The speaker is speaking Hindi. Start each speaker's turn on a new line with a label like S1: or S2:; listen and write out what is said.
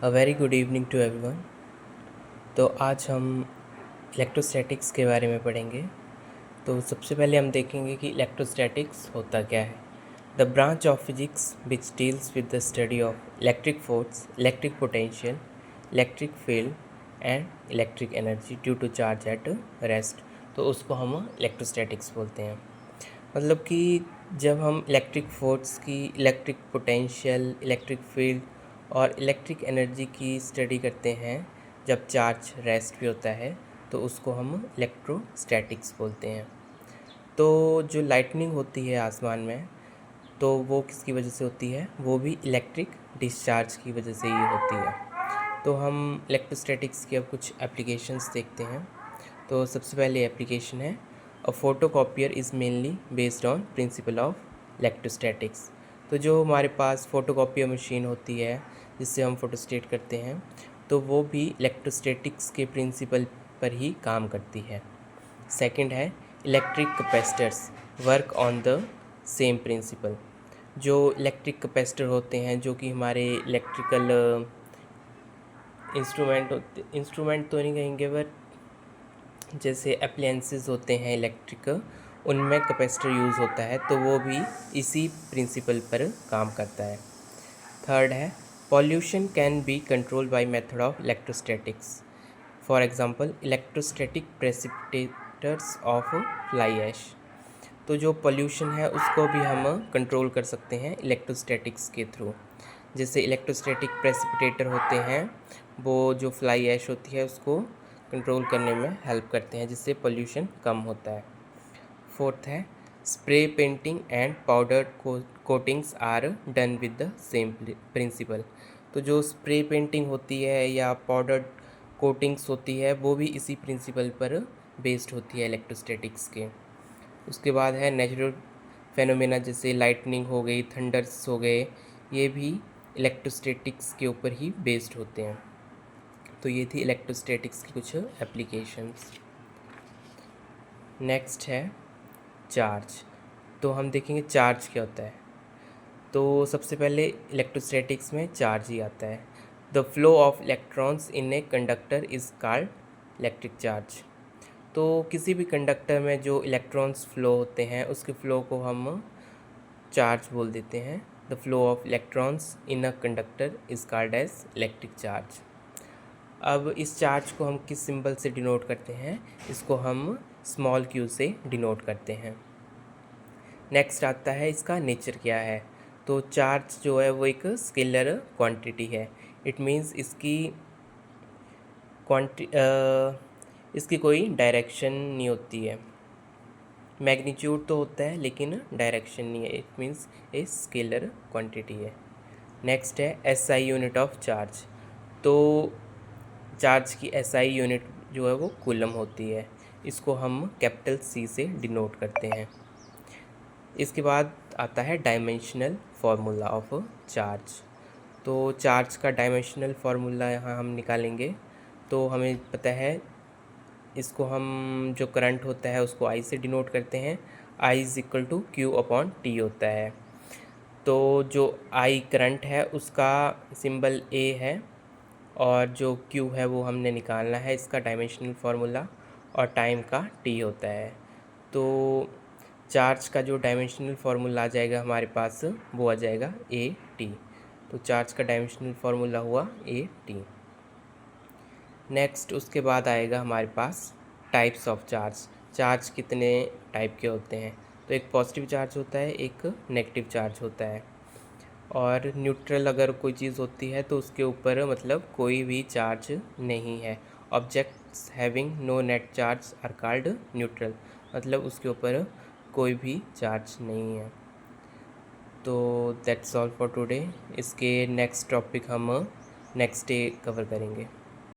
S1: A very good evening to everyone. तो आज हम इलेक्ट्रोस्टैटिक्स के बारे में पढ़ेंगे। तो सबसे पहले हम देखेंगे कि इलेक्ट्रोस्टैटिक्स होता क्या है। The branch of physics which deals with the study of electric force, electric potential, electric field and electric energy due to charge at rest, तो उसको हम इलेक्ट्रोस्टैटिक्स बोलते हैं। मतलब कि जब हम इलेक्ट्रिक फोर्स की, इलेक्ट्रिक पोटेंशियल, इलेक्ट्रिक फील्ड और इलेक्ट्रिक एनर्जी की स्टडी करते हैं, जब चार्ज रेस्ट भी होता है, तो उसको हम इलेक्ट्रोस्टैटिक्स बोलते हैं। तो जो लाइटनिंग होती है आसमान में, तो वो किसकी वजह से होती है? वो भी इलेक्ट्रिक डिस्चार्ज की वजह से ही होती है। तो हम इलेक्ट्रोस्टैटिक्स के अब कुछ एप्लीकेशंस देखते हैं। तो सबसे पहले एप्लीकेशन है a photocopier is mainly based on principle of electrostatics. तो जो हमारे पास फोटोकॉपियर मशीन होती है जिससे हम फोटोस्टेट करते हैं, तो वो भी इलेक्ट्रोस्टैटिक्स के प्रिंसिपल पर ही काम करती है। सेकंड है electric capacitors work on the same principle. जो इलेक्ट्रिक कैपेसिटर होते हैं, जो कि हमारे इलेक्ट्रिकल इंस्ट्रूमेंट तो नहीं कहेंगे, बट जैसे अप्लायंसेस होते हैं इलेक्ट्रिक, उनमें कैपेसिटर यूज़ होता है, तो वो भी इसी प्रिंसिपल पर काम करता है। थर्ड है pollution can be control by method of electrostatics. For example electrostatic precipitators of fly ash. तो जो पोल्यूशन है उसको भी हम कंट्रोल कर सकते हैं इलेक्ट्रोस्टैटिक्स के थ्रू। जैसे इलेक्ट्रोस्टैटिक प्रेसिपिटेटर होते हैं, वो जो फ्लाई ऐश होती है उसको कंट्रोल करने में हेल्प करते हैं, जिससे पोल्यूशन कम होता है। फोर्थ है spray painting and powder coatings are done with the same principle. तो जो स्प्रे पेंटिंग होती है या पाउडर कोटिंग्स होती है, वो भी इसी प्रिंसिपल पर बेस्ड होती है इलेक्ट्रोस्टैटिक्स के। उसके बाद है नेचुरल फेनोमेना, जैसे लाइटनिंग हो गई, थंडर्स हो गए, ये भी इलेक्ट्रोस्टैटिक्स के ऊपर ही बेस्ड होते हैं। तो ये थी इलेक्ट्रोस्टैटिक्स की कुछ एप्लीकेशंस। नेक्स्ट है चार्ज। तो हम देखेंगे चार्ज क्या होता है। तो सबसे पहले इलेक्ट्रोस्टैटिक्स में चार्ज ही आता है। The flow of electrons in a conductor is called electric charge. तो किसी भी कंडक्टर में जो इलेक्ट्रॉन्स फ्लो होते हैं, उसके फ्लो को हम चार्ज बोल देते हैं। The flow of electrons in a conductor is called as electric charge. अब इस चार्ज को हम किस सिंबल से डिनोट करते हैं? इसको हम स्मॉल क्यू से डिनोट करते हैं। नेक्स्ट आता है इसका नेचर क्या है। तो चार्ज जो है वो एक स्केलर क्वांटिटी है। इट मीन्स इसकी कोई डायरेक्शन नहीं होती है। मैग्नीट्यूड तो होता है लेकिन डायरेक्शन नहीं है। It means a scalar quantity है। नेक्स्ट है एसआई यूनिट ऑफ चार्ज। तो चार्ज की एसआई यूनिट जो है वो कूलम होती है। इसको हम कैपिटल सी से डिनोट करते हैं। इसके बाद आता है डायमेंशनल फार्मूला ऑफ चार्ज। तो चार्ज का डायमेंशनल फार्मूला यहाँ हम निकालेंगे। तो हमें पता है, इसको हम जो करंट होता है उसको आई से डिनोट करते हैं। I is equal to q upon t होता है। तो जो आई करंट है उसका सिंबल ए है, और जो क्यू है वो हमने निकालना है इसका डायमेंशनल फार्मूला, और टाइम का टी होता है। तो चार्ज का जो डायमेंशनल फार्मूला आ जाएगा हमारे पास, वो आ जाएगा ए टी। तो चार्ज का डायमेंशनल फार्मूला हुआ ए टी। नेक्स्ट उसके बाद आएगा हमारे पास टाइप्स ऑफ चार्ज। चार्ज कितने टाइप के होते हैं? तो एक पॉजिटिव चार्ज होता है, एक नेगेटिव चार्ज होता है, और न्यूट्रल अगर कोई चीज़ होती है तो उसके ऊपर मतलब कोई भी चार्ज नहीं है। Objects having no net charge are called neutral, मतलब उसके ऊपर कोई भी चार्ज नहीं है। तो दैट्स ऑल फॉर टुडे। इसके नेक्स्ट टॉपिक हम नेक्स्ट डे कवर करेंगे।